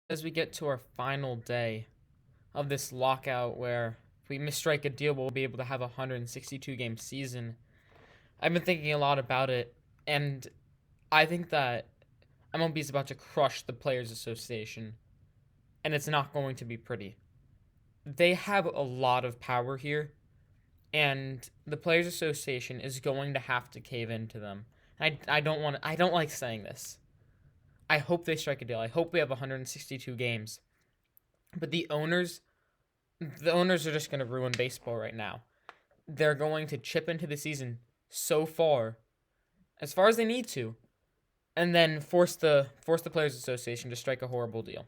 As we get to our final day of this lockout, where if we misstrike a deal, we'll be able to have a 162 game season. I've been thinking a lot about it, and I think that MLB is about to crush the Players Association, and it's not going to be pretty. They have a lot of power here, and the Players Association is going to have to cave into them. I don't like saying this. I hope they strike a deal. I hope we have 162 games. But the owners are just going to ruin baseball right now. They're going to chip into the season so far, as far as they need to, and then force the Players Association to strike a horrible deal.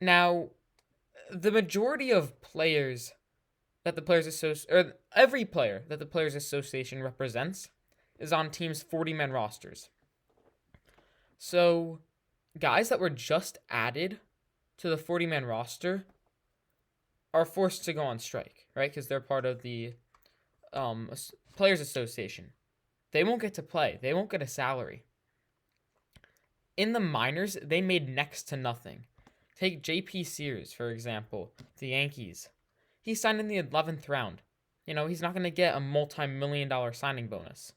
Now, the majority of players that the Players Association, or every player that the Players Association represents, is on teams' 40-man rosters. So, guys that were just added to the 40-man roster are forced to go on strike, right? Because they're part of the Players Association. They won't get to play. They won't get a salary. In the minors, they made next to nothing. Take J.P. Sears, for example, the Yankees. He signed in the 11th round. He's not going to get a multi-million-dollar signing bonus.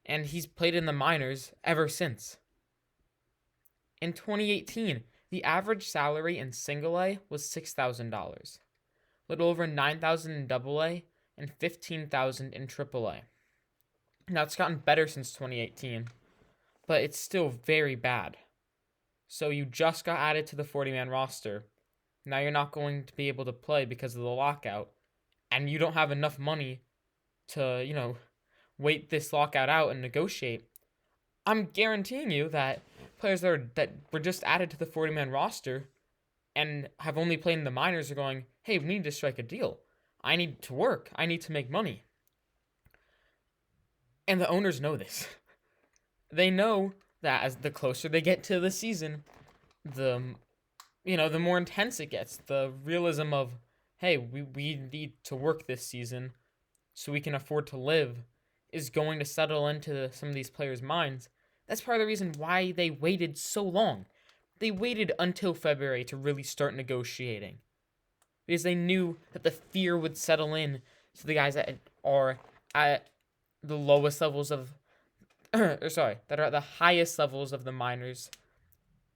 And he's played in the minors ever since. In 2018, the average salary in single A was $6,000, a little over $9,000 in double A, and $15,000 in triple A. Now, it's gotten better since 2018, but it's still very bad. So you just got added to the 40-man roster. Now you're not going to be able to play because of the lockout, and you don't have enough money to, wait this lockout out and negotiate. I'm guaranteeing you that players that were just added to the 40-man roster and have only played in the minors are going, hey, we need to strike a deal. I need to work. I need to make money. And the owners know this. They know that as the closer they get to the season, the more intense it gets. The realism of, hey, we need to work this season so we can afford to live is going to settle into some of these players' minds. That's part of the reason why they waited so long. They waited until February to really start negotiating. Because they knew that the fear would settle in to the guys that are at the lowest levels of that are at the highest levels of the minors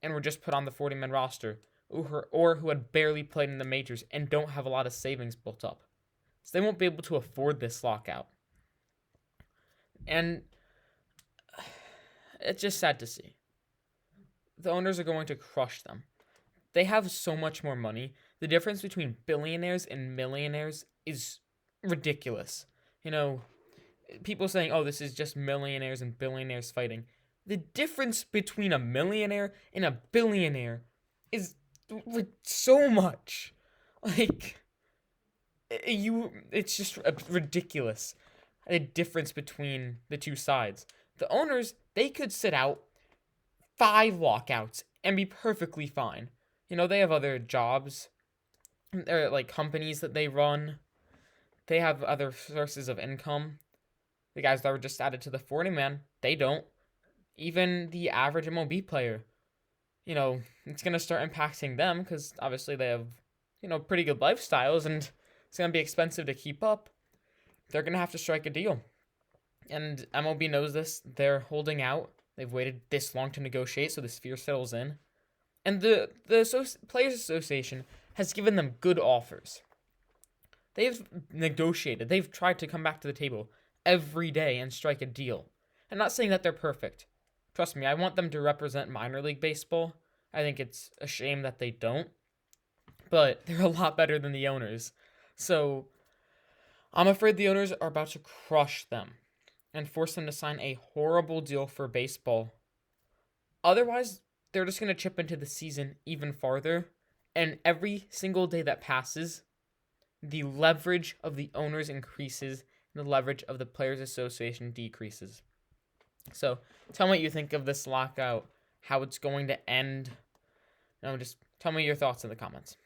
and were just put on the 40-man roster, or who had barely played in the majors and don't have a lot of savings built up. So they won't be able to afford this lockout. And it's just sad to see. The owners are going to crush them. They have so much more money. The difference between billionaires and millionaires is ridiculous. People saying, oh, this is just millionaires and billionaires fighting. The difference between a millionaire and a billionaire is so much. It's just ridiculous. The difference between the two sides. The owners, they could sit out 5 lockouts and be perfectly fine. They have other jobs. They're like companies that they run. They have other sources of income. The guys that were just added to the 40-man, they don't. Even the average MLB player, it's going to start impacting them because obviously they have, pretty good lifestyles and it's going to be expensive to keep up. They're going to have to strike a deal. And MLB knows this. They're holding out. They've waited this long to negotiate, so this fear settles in. And the Players Association has given them good offers. They've negotiated. They've tried to come back to the table every day and strike a deal. I'm not saying that they're perfect. Trust me, I want them to represent minor league baseball. I think it's a shame that they don't. But they're a lot better than the owners. So I'm afraid the owners are about to crush them and force them to sign a horrible deal for baseball. Otherwise, they're just going to chip into the season even farther. And every single day that passes, the leverage of the owners increases and the leverage of the Players Association decreases. So tell me what you think of this lockout, how it's going to end. Just tell me your thoughts in the comments.